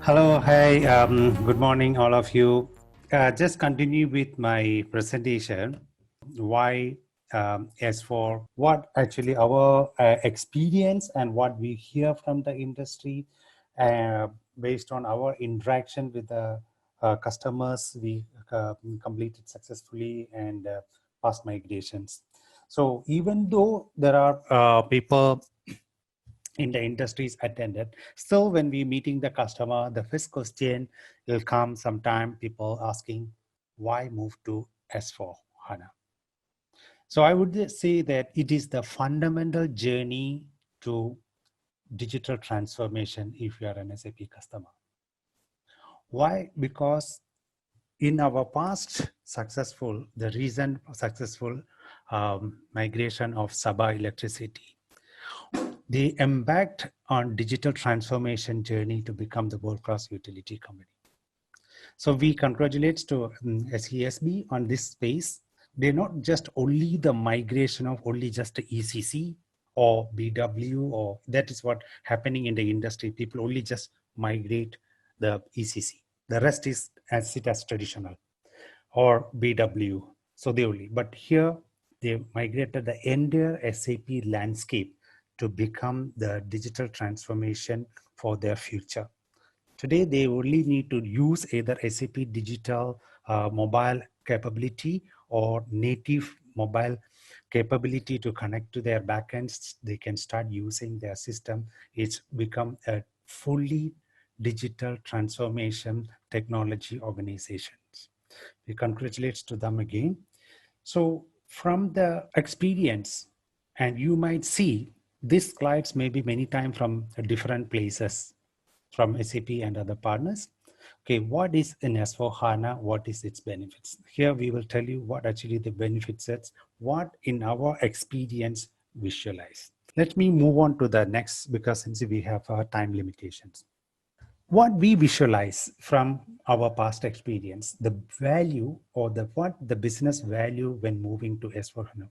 Hello, hi, good morning, all of you. Just continue with my presentation. Why S4? What actually our experience and what we hear from the industry, uh, based on our interaction with the customers, we completed successfully and past migrations. So even though there are people in the industries attended. Still, when we meeting the customer, the first question will come sometime people asking, why move to S4 HANA? So I would just say that it is the fundamental journey to digital transformation if you are an SAP customer. Why? Because in our past the recent successful migration of Sabah electricity, they embarked on digital transformation journey to become the world-class utility company. So we congratulate to SESB on this space. They're not just only the migration of only just the ECC or BW, or that is what happening in the industry. People only just migrate the ECC. The rest is as it as traditional or BW. So they only, but here they migrated the entire SAP landscape to become the digital transformation for their future. Today, they only need to use either SAP digital mobile capability or native mobile capability to connect to their backends. They can start using their system. It's become a fully digital transformation technology organization. We congratulate to them again. So from the experience, and you might see these slides maybe many times from different places, from SAP and other partners. Okay, what is in S4 HANA? What is its benefits? Here we will tell you what actually the benefits is, what in our experience visualize. Let me move on to the next, because since we have time limitations. What we visualize from our past experience, the value or what the business value when moving to S4HANA.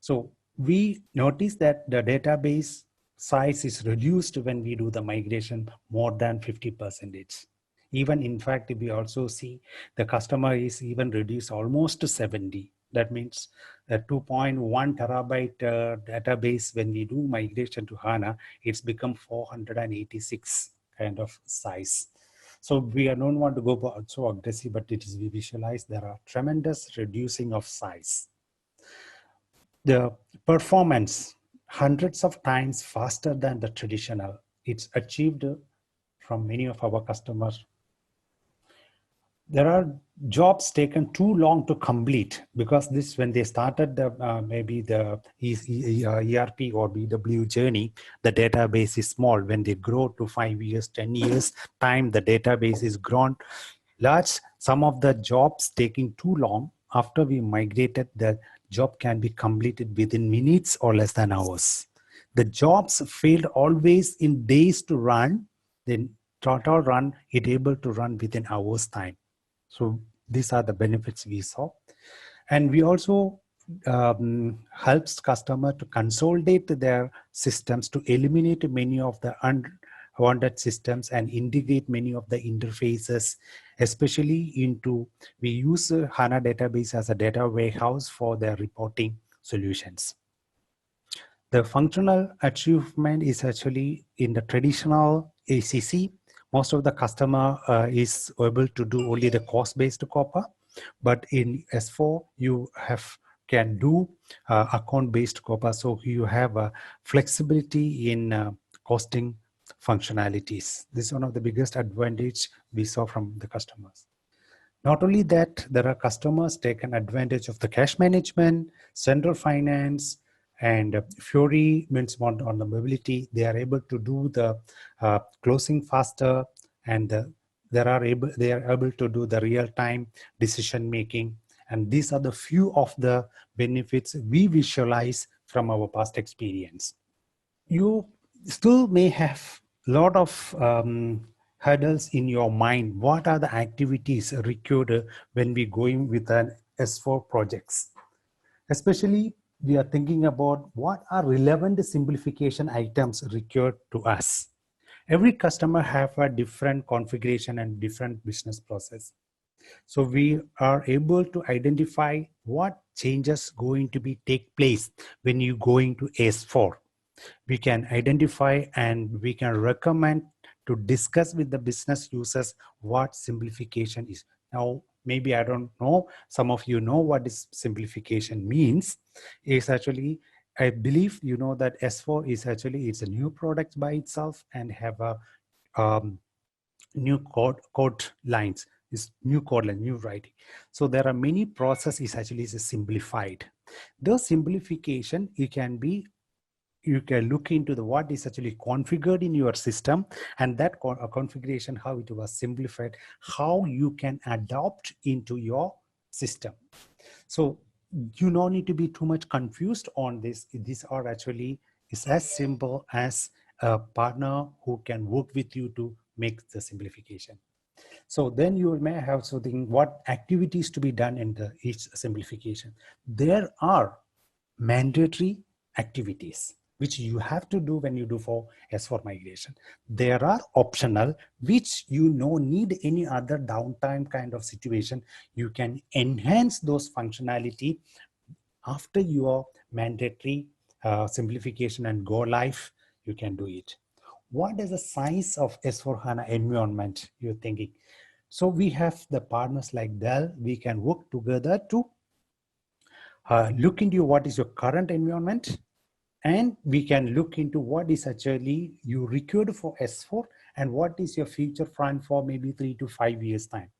So we notice that the database size is reduced when we do the migration more than 50%. Even in fact, we also see the customer is even reduced almost to 70. That means a 2.1 terabyte database, when we do migration to HANA, it's become 486 kind of size. So we don't want to go so aggressive, but it is we visualize there are tremendous reducing of size. The performance hundreds of times faster than the traditional. It's achieved from many of our customers. There are jobs taken too long to complete, because this, when they started the maybe the ERP or BW journey, the database is small. When they grow to 5 years, 10 years time, the database is grown large. Some of the jobs taking too long. After we migrated, the job can be completed within minutes or less than hours. The jobs failed always in days to run, then total run it able to run within hours time. So these are the benefits we saw. And we also helps customer to consolidate their systems, to eliminate many of the unwanted systems and integrate many of the interfaces, especially into, we use HANA database as a data warehouse for their reporting solutions. The functional achievement is actually in the traditional ACC. Most of the customer is able to do only the cost-based COPA, but in S4 you can do account-based COPA, so you have a flexibility in costing functionalities. This is one of the biggest advantage we saw from the customers. Not only that, there are customers taken advantage of the cash management, central finance, and Fury means on the mobility. They are able to do the closing faster, and they are able to do the real-time decision making. And these are the few of the benefits we visualize from our past experience. You still may have a lot of hurdles in your mind. What are the activities required when we going with an S4 projects? Especially, we are thinking about what are relevant simplification items required to us. Every customer have a different configuration and different business process. So we are able to identify what changes going to be take place when you going to S4. We can identify and we can recommend to discuss with the business users what simplification is. Now, maybe I don't know, some of you know what this simplification means. Is actually, I believe you know that S4 is actually, it's a new product by itself and have a um, new code lines, is new code line, new writing. So there are many processes actually is simplified. The simplification, it can be, you can look into the what is actually configured in your system, and that configuration, how it was simplified, how you can adopt into your system. So you don't need to be too much confused on this. These are actually, is as simple as a partner who can work with you to make the simplification. So then you may have something, what activities to be done in the each simplification. There are mandatory activities which you have to do when you do for S4 migration. There are optional which you no need any other downtime kind of situation. You can enhance those functionality after your mandatory simplification and go live. You can do it. What is the size of S4 HANA environment you're thinking? So we have the partners like Dell. We can work together to look into what is your current environment, and we can look into what is actually you required for S4 and what is your future plan for maybe 3 to 5 years time.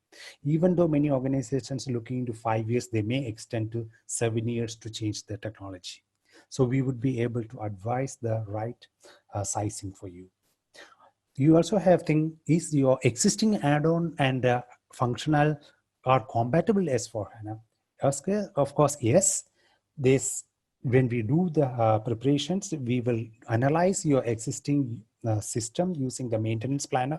Even though many organizations are looking into 5 years, they may extend to 7 years to change the technology. So we would be able to advise the right sizing for you. You also have thing, is your existing add-on and functional are compatible S4 HANA? Of course, yes. This, when we do the preparations, we will analyze your existing system using the maintenance planner.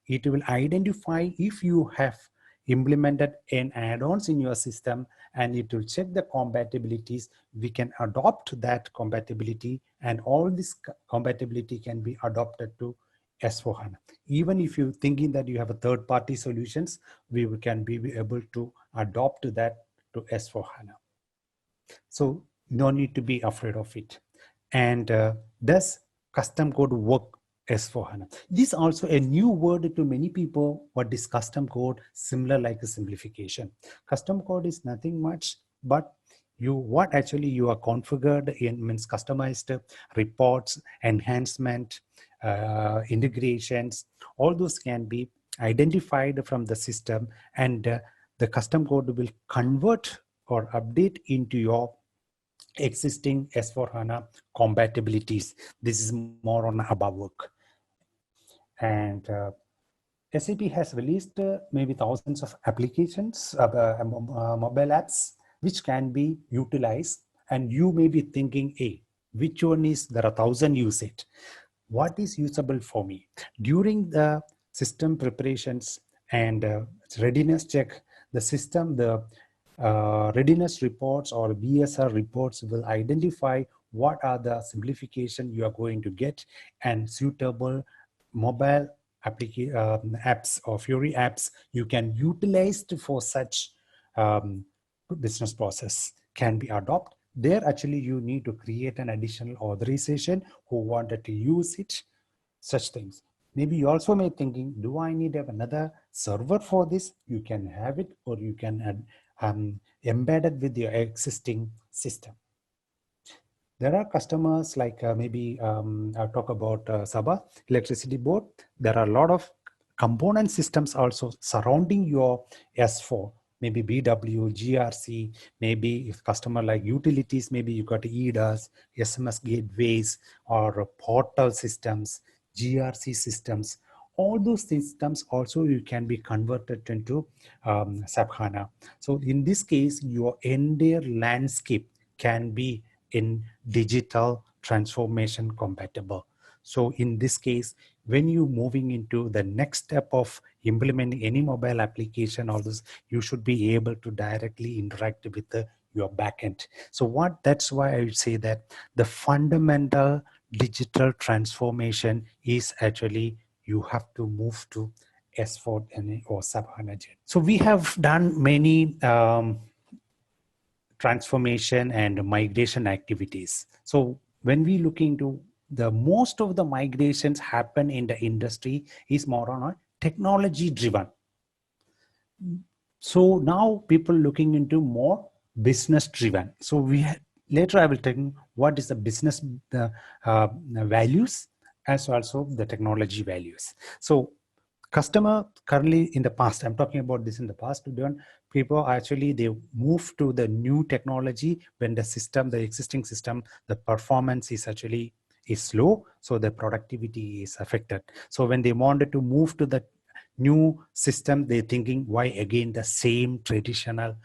It will identify if you have implemented an add-ons in your system, and it will check the compatibilities. We can adopt that compatibility, and all this compatibility can be adopted to S4 HANA. Even if you're thinking that you have a third-party solutions, we can be able to adopt that to S4 HANA. So no need to be afraid of it. And does custom code work S4 HANA? This is also a new word to many people. What is custom code? Similar like a simplification. Custom code is nothing much, but what actually you are configured in means customized reports, enhancement, integrations. All those can be identified from the system, and the custom code will convert or update into your existing S4 HANA compatibilities. This is more on above work. And SAP has released maybe thousands of applications, mobile apps, which can be utilized. And you may be thinking, hey, which one is, there are 1,000 use it. What is usable for me? During the system preparations and readiness check, the system, the readiness reports or BSR reports will identify what are the simplification you are going to get, and suitable mobile apps or Fury apps you can utilize for such um, business process can be adopted. There actually you need to create an additional authorization who wanted to use it, such things. Maybe you also may thinking, do I need to have another server for this? You can have it, or you can add, embed it with your existing system. There are customers like maybe I'll talk about Sabah electricity board. There are a lot of component systems also surrounding your S4, maybe BW, GRC, maybe if customer like utilities, maybe you got EDAS, SMS gateways, or portal systems, GRC systems. All those systems also you can be converted into SAP HANA. So in this case, your entire landscape can be in digital transformation compatible. So in this case, when you moving into the next step of implementing any mobile application, all this, you should be able to directly interact with your backend. So that's why I would say that the fundamental digital transformation is actually you have to move to S4 or SAP HANA. So we have done many transformation and migration activities. So when we look into the most of the migrations happen in the industry is more on a technology driven. So now people looking into more business driven. So later I will tell you what is the business values as also the technology values. So customer currently in the past, I'm talking about this in the past, people actually they move to the new technology when the existing system, the performance is actually is slow, so the productivity is affected. So when they wanted to move to the new system, they're thinking, why again the same traditional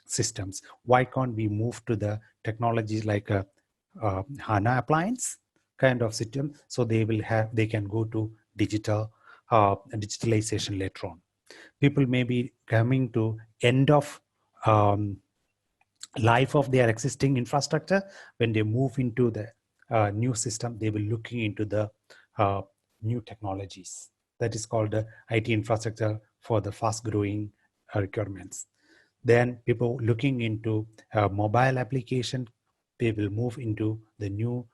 systems? Why can't we move to the technologies like a HANA appliance kind of system? So they can go to digitalization later on. People may be coming to end of life of their existing infrastructure. When they move into the new system, they will looking into the new technologies. That is called the IT infrastructure for the fast growing requirements. Then people looking into mobile application, they will move into the new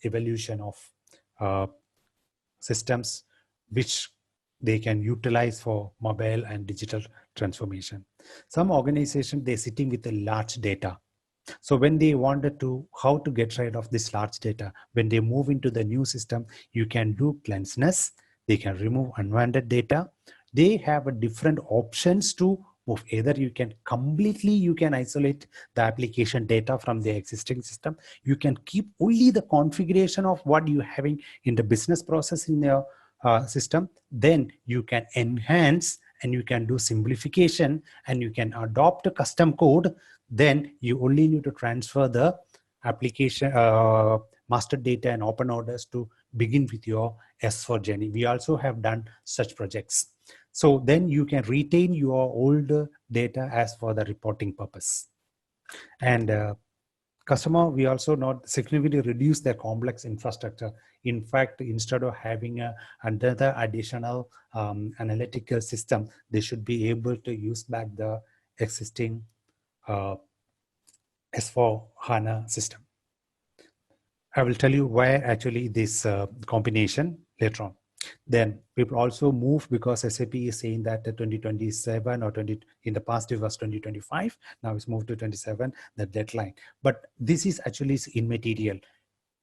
evolution of systems which they can utilize for mobile and digital transformation. Some organizations, they're sitting with a large data. So when they wanted to, how to get rid of this large data, when they move into the new system, you can do cleanliness, they can remove unwanted data. They have a different options to move. Either you can isolate the application data from the existing system. You can keep only the configuration of what you having in the business process in your system. Then you can enhance and you can do simplification and you can adopt a custom code. Then you only need to transfer the application master data and open orders to begin with your S4 journey. We also have done such projects. So then you can retain your old data as for the reporting purpose. And customer, we also not significantly reduce their complex infrastructure. In fact, instead of having another additional analytical system, they should be able to use back the existing S4 HANA system. I will tell you why actually this combination later on. Then people also move because SAP is saying that the 2027 or 20 in the past it was 2025. Now it's moved to 27, the deadline. But this is actually immaterial.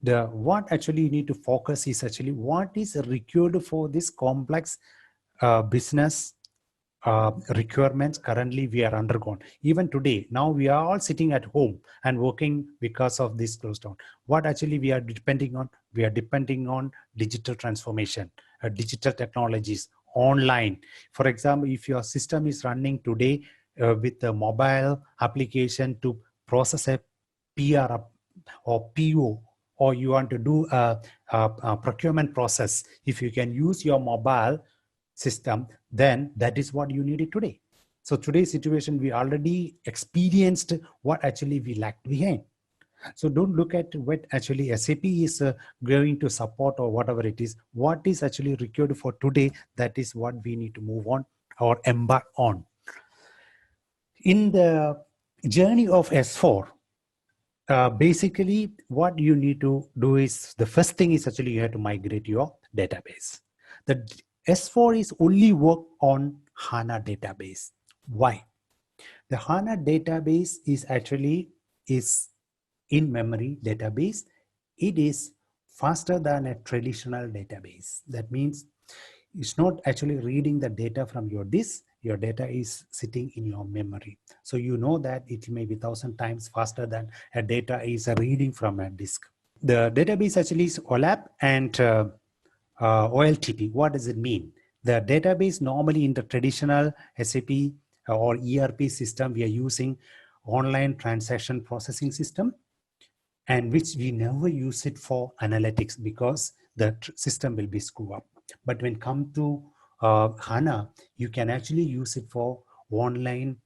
What actually you need to focus is actually what is required for this complex business requirements currently we are undergone. Even today, now we are all sitting at home and working because of this close down. What actually we are depending on? We are depending on digital transformation, digital technologies, online. For example, if your system is running today with a mobile application to process a PR or PO, or you want to do a procurement process, if you can use your mobile system, then that is what you needed today. So today's situation, we already experienced what actually we lagged behind. So don't look at what actually SAP is going to support or whatever it is. What is actually required for today, that is what we need to move on or embark on. In the journey of S4, basically what you need to do is, the first thing is actually you have to migrate your database. The S4 is only work on HANA database. Why? The HANA database is actually in-memory database. It is faster than a traditional database. That means it's not actually reading the data from your disk. Your data is sitting in your memory. So you know that it may be 1,000 times faster than a data is reading from a disk. The database actually is OLAP and OLTP. What does it mean? The database normally in the traditional SAP or ERP system, we are using online transaction processing system, and which we never use it for analytics because the system will be screwed up. But when come to HANA, you can actually use it for online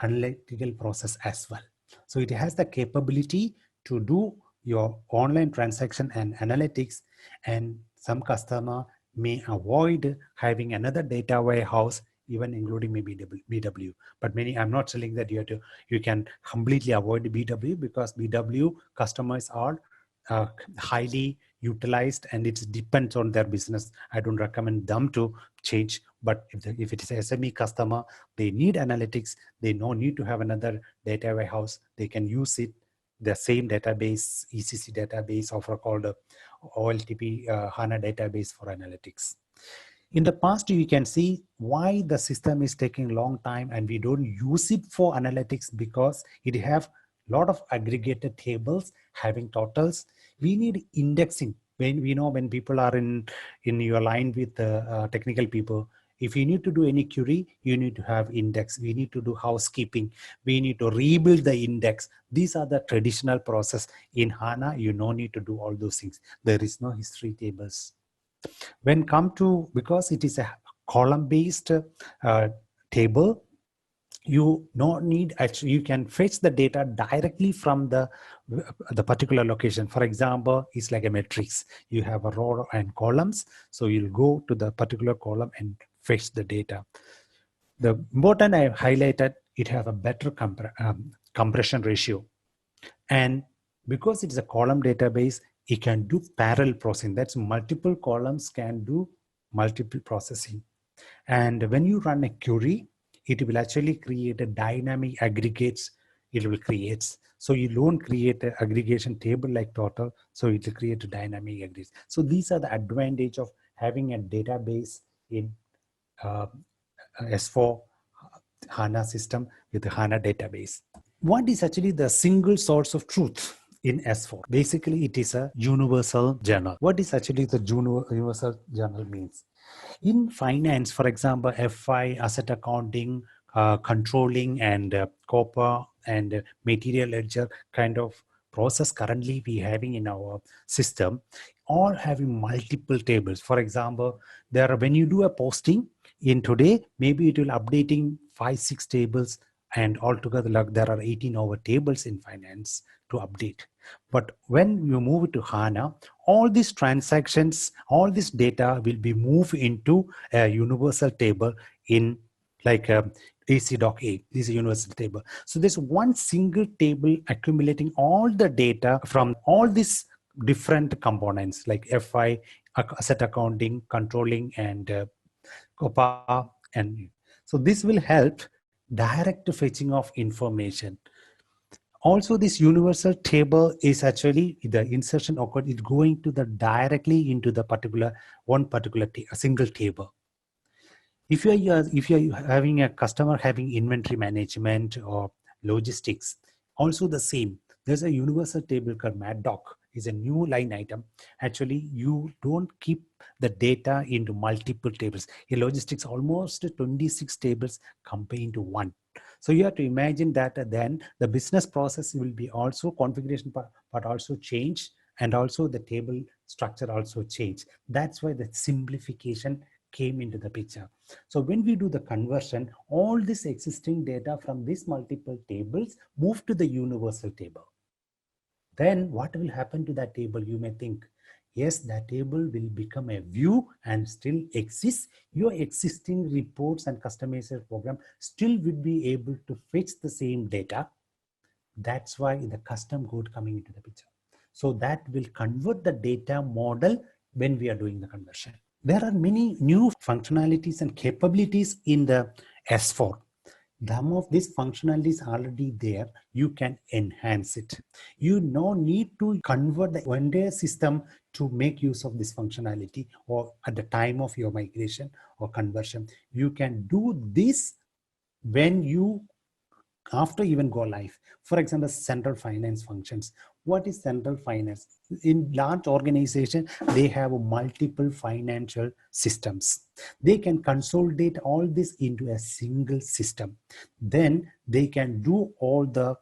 analytical process as well. So it has the capability to do your online transaction and analytics, and Some customer may avoid having another data warehouse, even including maybe BW. But many, I'm not saying that you can completely avoid BW, because BW customers are highly utilized and it depends on their business. I don't recommend them to change. But if it is a SME customer, they need analytics, they no need to have another data warehouse. They can use it, the same database, ECC database, offer called OLTP HANA database for analytics. In the past, you can see why the system is taking long time and we don't use it for analytics, because it have a lot of aggregated tables having totals. We need indexing. When we know, when people are in your line with technical people, if you need to do any query, you need to have index. We need to do housekeeping. We need to rebuild the index. These are the traditional process. In HANA, you no need to do all those things. There is no history tables. When come to, because it is a column-based table, you no need, actually you can fetch the data directly from the particular location. For example, it's like a matrix. You have a row and columns, so you'll go to the particular column and fetch the data. The important I have highlighted, it has a better compression ratio. And because it's a column database, it can do parallel processing. That's multiple columns can do multiple processing. And when you run a query, it will actually create a dynamic aggregates. It will create. So you don't create an aggregation table like total. So it will create a dynamic aggregates. So these are the advantage of having a database in S4 HANA system with the HANA database. What is actually the single source of truth in S4? Basically, it is a universal journal. What is actually the universal journal means? In finance, for example, FI, asset accounting, controlling, and COPA and material ledger kind of process currently we having in our system, all having multiple tables. For example, there are, when you do a posting in today, maybe it will updating 5-6 tables, and altogether like there are 18 over tables in finance to update. But when you move it to HANA, all these transactions, all this data will be moved into a universal table in like AC.A. This is a universal table. So there's one single table accumulating all the data from all these different components like FI, asset accounting, controlling, and COPA. And so this will help direct fetching of information. Also, this universal table is actually the insertion occurred is going to the directly into the particular a single table. If you're having a customer having inventory management or logistics, also the same. There's a universal table called MadDoc. Is a new line item. Actually, you don't keep the data into multiple tables. In logistics, almost 26 tables combined into one. So you have to imagine that then the business process will be also configuration but also change, and also the table structure also change. That's why the simplification came into the picture. So when we do the conversion, all this existing data from these multiple tables move to the universal table. Then what will happen to that table? You may think, yes, that table will become a view and still exist. Your existing reports and customization program still will be able to fetch the same data. That's why the custom code coming into the picture. So that will convert the data model when we are doing the conversion. There are many new functionalities and capabilities in the S4. Some of these functionalities already there, you can enhance it. You no need to convert the entire system to make use of this functionality or at the time of your migration or conversion. You can do this when you after even go live. For example, central finance functions. What is central finance? In large organization, they have multiple financial systems. They can consolidate all this into a single system. Then they can do all the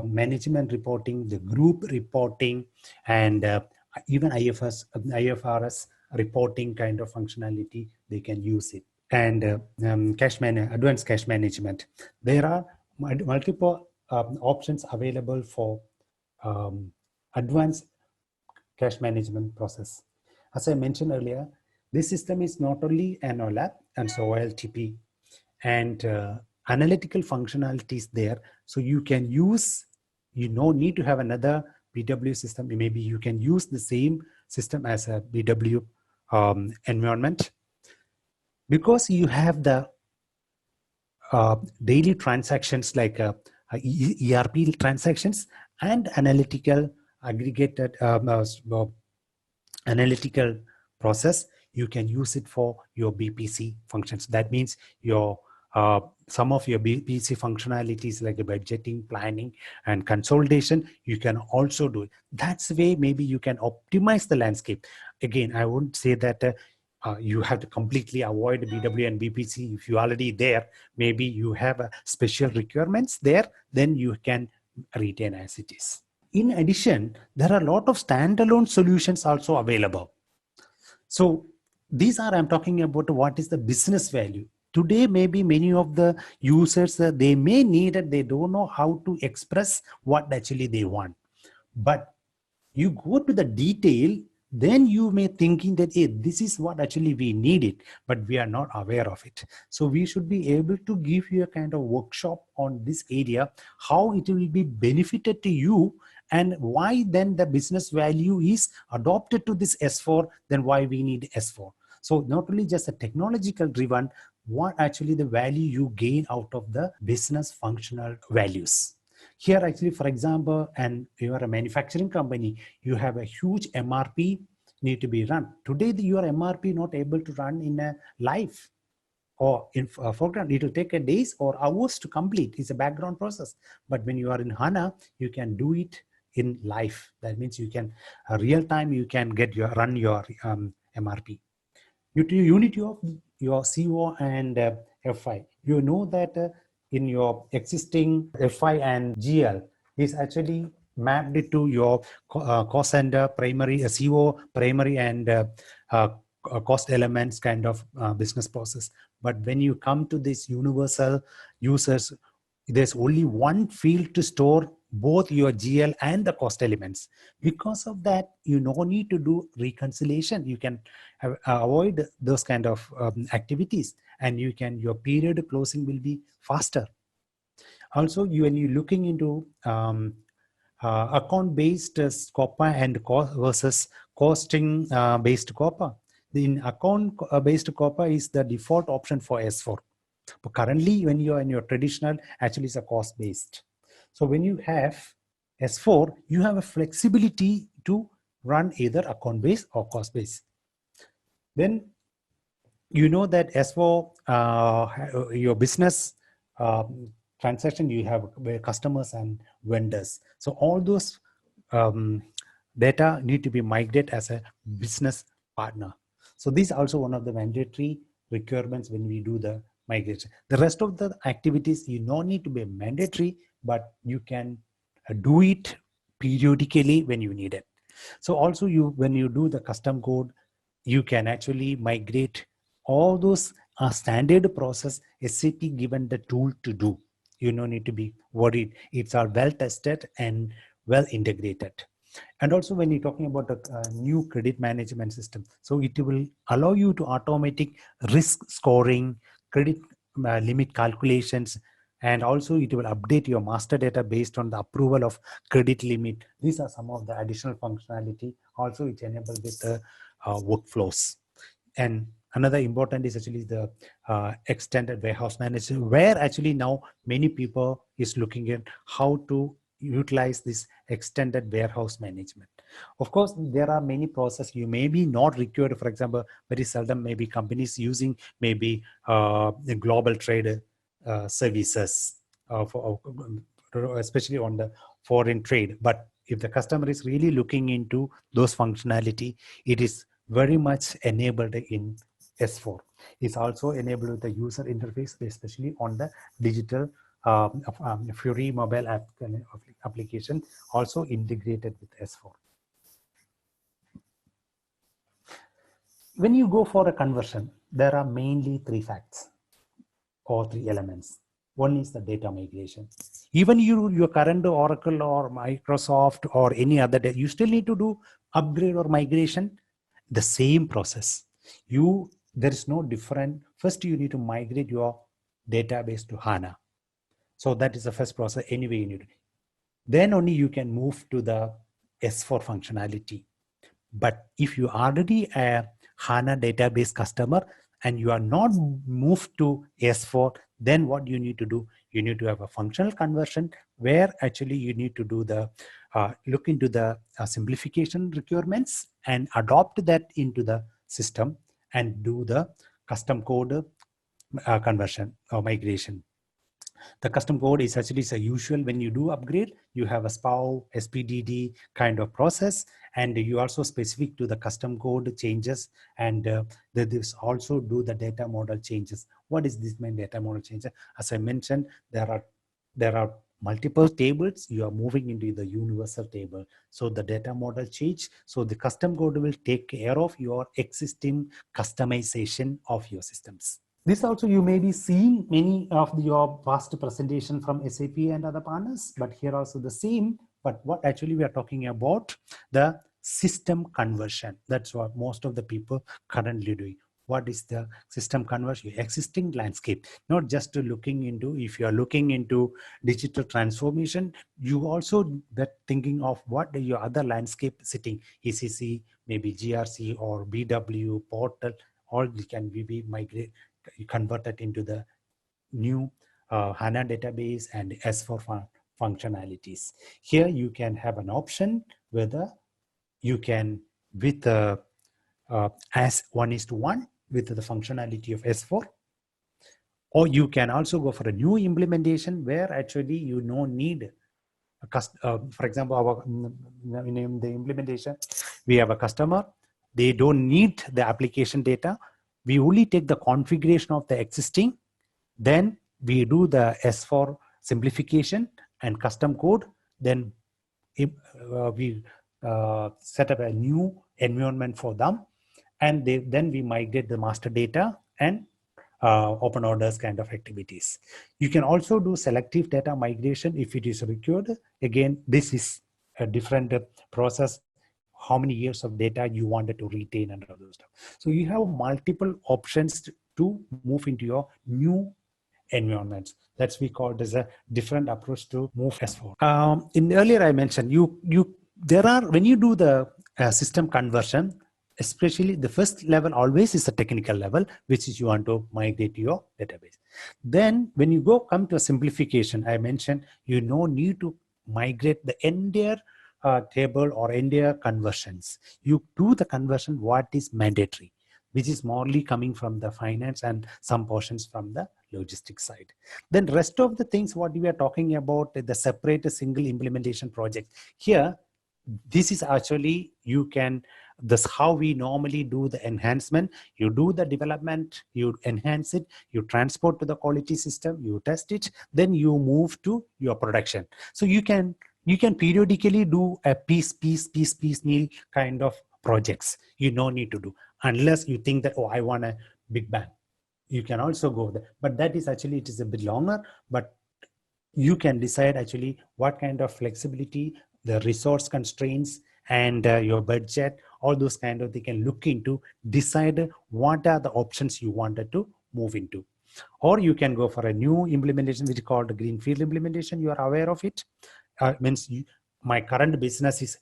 management reporting, the group reporting, and even IFRS reporting kind of functionality. They can use it. And advanced cash management. There are multiple options available for advanced cash management process. As I mentioned earlier, this system is not only an OLAP and so OLTP and analytical functionalities there. So you can use, you no need to have another BW system. Maybe you can use the same system as a BW environment, because you have the daily transactions like ERP transactions and analytical aggregated analytical process. You can use it for your BPC functions. That means your some of your BPC functionalities like the budgeting, planning, and consolidation, you can also do it. That's the way maybe you can optimize the landscape. Again, I wouldn't say that you have to completely avoid BW and BPC. If you're already there, maybe you have special requirements there, then you can retain as it is. In addition, there are a lot of standalone solutions also available. So these are, I'm talking about what is the business value. Today, maybe many of the users, they may need it, they don't know how to express what actually they want. But you go to the detail, then you may thinking that, hey, this is what actually we need it, but we are not aware of it. So we should be able to give you a kind of workshop on this area, how it will be benefited to you, and why then the business value is adopted to this S4, then why we need S4. So not only just a technological driven, what actually the value you gain out of the business functional values. Here actually, for example, and you are a manufacturing company, you have a huge MRP need to be run. Today, your MRP not able to run in a live or in foreground. It will take a days or hours to complete. It's a background process. But when you are in HANA, you can do it in live. That means you can real time, you can get your run your MRP. Unity of your CO and FI. You know that in your existing FI and GL is actually mapped to your cost center, primary CO, primary and cost elements kind of business process. But when you come to this universal users, there's only one field to store both your GL and the cost elements. Because of that, you no need to do reconciliation. You can avoid those kind of activities, and you can, your period closing will be faster. Also, when you're looking into account-based COPA and versus costing-based COPA, the account-based COPA is the default option for S4. But currently, when you're in your traditional, actually it's a cost-based. So when you have S4, you have a flexibility to run either account-based or cost-based. Then you know that S4, your business transaction, you have customers and vendors. So all those data need to be migrated as a business partner. So this is also one of the mandatory requirements when we do the migration. The rest of the activities, you don't need to be mandatory, but you can do it periodically when you need it. So also when you do the custom code, you can actually migrate all those standard process SAP given the tool to do. You don't need to be worried. It's all well tested and well integrated. And also when you're talking about a new credit management system, so it will allow you to automatic risk scoring, credit limit calculations, and also it will update your master data based on the approval of credit limit. These are some of the additional functionality. Also it's enabled with the workflows. And another important is actually the extended warehouse management, where actually now many people is looking at how to utilize this extended warehouse management. Of course, there are many processes you may be not required. For example, very seldom maybe companies using maybe the global trade services especially on the foreign trade. But if the customer is really looking into those functionality, it is very much enabled in S4. It's also enabled with the user interface, especially on the digital Fury mobile app application, also integrated with S4. When you go for a conversion, there are mainly three facts or three elements. One is the data migration. Even your current Oracle or Microsoft or any other, you still need to do upgrade or migration. the same process. There is no different. First, you need to migrate your database to HANA. So that is the first process. Anyway, you need. Then only you can move to the S4 functionality. But if you already a HANA database customer and you are not moved to S4, then what you need to do, you need to have a functional conversion where actually you need to do the look into the simplification requirements and adopt that into the system and do the custom code conversion or migration. The custom code is actually usual when you do upgrade, you have a SPAW, SPDD kind of process, and you also specific to the custom code changes, and this also do the data model changes. What is this mean data model changes? As I mentioned, there are multiple tables. You are moving into the universal table. So the data model change. So the custom code will take care of your existing customization of your systems. This also you may be seeing many of your past presentation from SAP and other partners, but here also the same. But what actually we are talking about, the system conversion. That's what most of the people currently doing. What is the system conversion? Existing landscape, not just looking into, if you are looking into digital transformation, you also that thinking of what your other landscape sitting, ECC, maybe GRC or BW, portal, all can be migrated, converted into the new HANA database and S4 functionalities. Here you can have an option whether you can with as 1:1 with the functionality of S4, or you can also go for a new implementation where actually you no need for example, in the implementation, we have a customer, they don't need the application data. We only take the configuration of the existing, then we do the S4 simplification and custom code, then we set up a new environment for them, and then we migrate the master data and open orders kind of activities. You can also do selective data migration if it is required. Again, this is a different process, how many years of data you wanted to retain and all those stuff. So you have multiple options to move into your new environments. That's we call it as a different approach to move S4. In earlier I mentioned there are, when you do the system conversion, especially the first level always is a technical level, which is you want to migrate to your database. Then when you come to a simplification, I mentioned you no need to migrate the entire table or entire conversions. You do the conversion what is mandatory, which is morely coming from the finance and some portions from the logistics side. Then rest of the things what we are talking about, the separate single implementation project. Here, this is actually this how we normally do the enhancement. You do the development, you enhance it, you transport to the quality system, you test it, then you move to your production. So you can periodically do a piecemeal kind of projects. You no need to do, unless you think that, oh, I want a big bang. You can also go there, but that is actually, it is a bit longer, but you can decide actually what kind of flexibility, the resource constraints, and your budget, all those kind of, they can look into, decide what are the options you wanted to move into. Or you can go for a new implementation, which is called a greenfield implementation. You are aware of it. Means my current business is,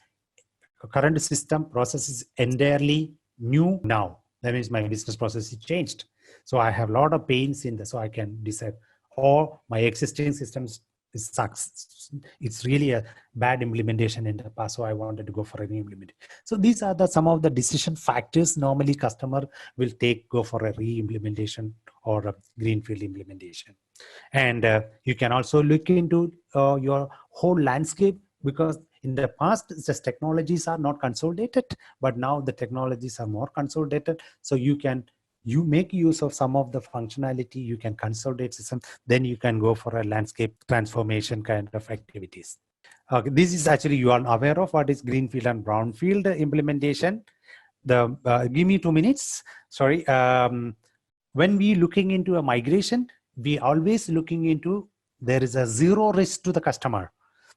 current system process is entirely new now. That means my business process is changed. So I have a lot of pains in this, so I can decide. Or my existing systems sucks. It's really a bad implementation in the past, so I wanted to go for a new implementation. So these are some of the decision factors normally customer will go for a re-implementation or a greenfield implementation. And you can also look into your whole landscape, because in the past, just technologies are not consolidated, but now the technologies are more consolidated. So you make use of some of the functionality, you can consolidate system, then you can go for a landscape transformation kind of activities. This is actually, you are aware of what is greenfield and brownfield implementation. Give me 2 minutes. Sorry. When we looking into a migration, we always looking into, there is a zero risk to the customer.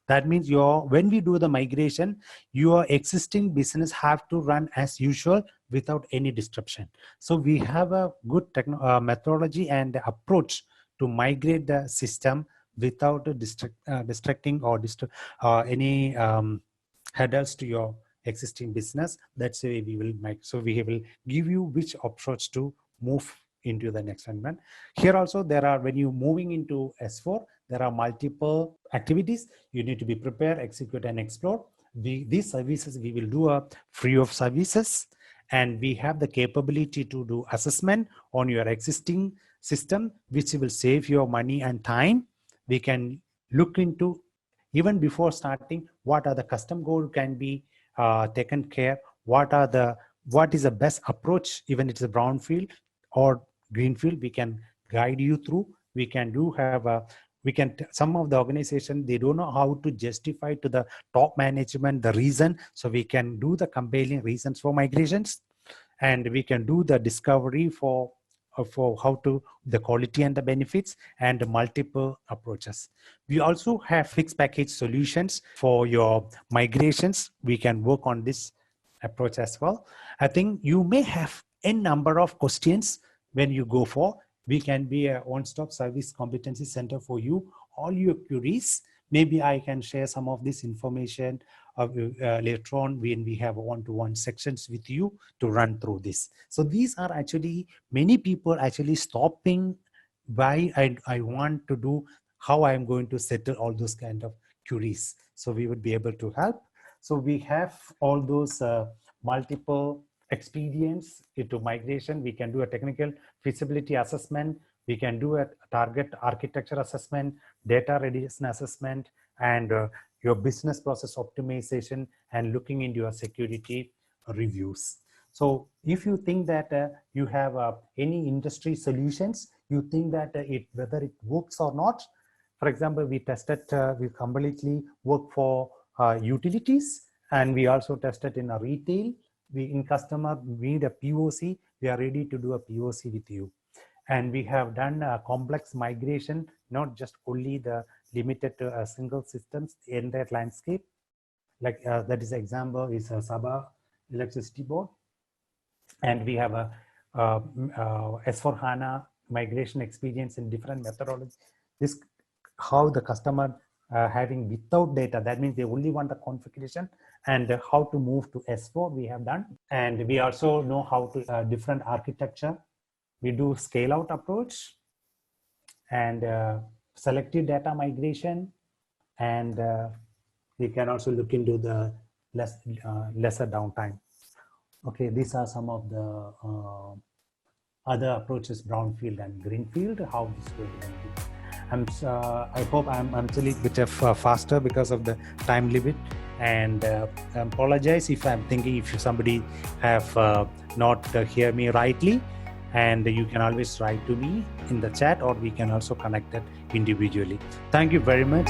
That means when we do the migration, your existing business have to run as usual without any disruption. So we have a good methodology and approach to migrate the system without distracting or any hurdles to your existing business. That's the way we will make. So we will give you which approach to move into the next environment. Here also there are, when you moving into S4, there are multiple activities you need to be prepared, execute, and explore. These services we will do a free of services, and we have the capability to do assessment on your existing system, which will save your money and time. We can look into, even before starting, what are the custom goals can be taken care, what is the best approach, even it's a brownfield or greenfield, we can guide you through. We can do have a, some of the organization, they don't know how to justify to the top management the reason, so we can do the compelling reasons for migrations, and we can do the discovery for how to the quality and the benefits and multiple approaches. We also have fixed package solutions for your migrations. We can work on this approach as well. I think you may have a number of questions when you go for. We can be a one-stop service competency center for you, all your queries. Maybe I can share some of this information later on when we have one-to-one sections with you to run through this. So these are actually many people actually stopping why I want to do, how I'm going to settle all those kind of queries. So we would be able to help. So we have all those multiple experience into migration. We can do a technical feasibility assessment. We can do a target architecture assessment, data readiness assessment, and your business process optimization, and looking into your security reviews. So if you think that you have any industry solutions, you think that whether it works or not. For example, we tested, we completely work for utilities, and we also tested in a retail. We in customer need a POC, we are ready to do a POC with you. And we have done a complex migration, not just only the limited to a single systems in that landscape. Like that is example is a Sabah electricity board. And we have a S4 Hana migration experience in different methodologies. This how the customer having without data, that means they only want the configuration, and how to move to S4 we have done. And we also know how to different architecture. We do scale out approach and selective data migration, and we can also look into the lesser downtime. Okay, these are some of the other approaches, brownfield and greenfield, how this will be. I hope I'm actually a bit faster because of the time limit, and I apologize if I'm thinking if somebody have not hear me rightly, and you can always write to me in the chat, or we can also connect it individually. Thank you very much.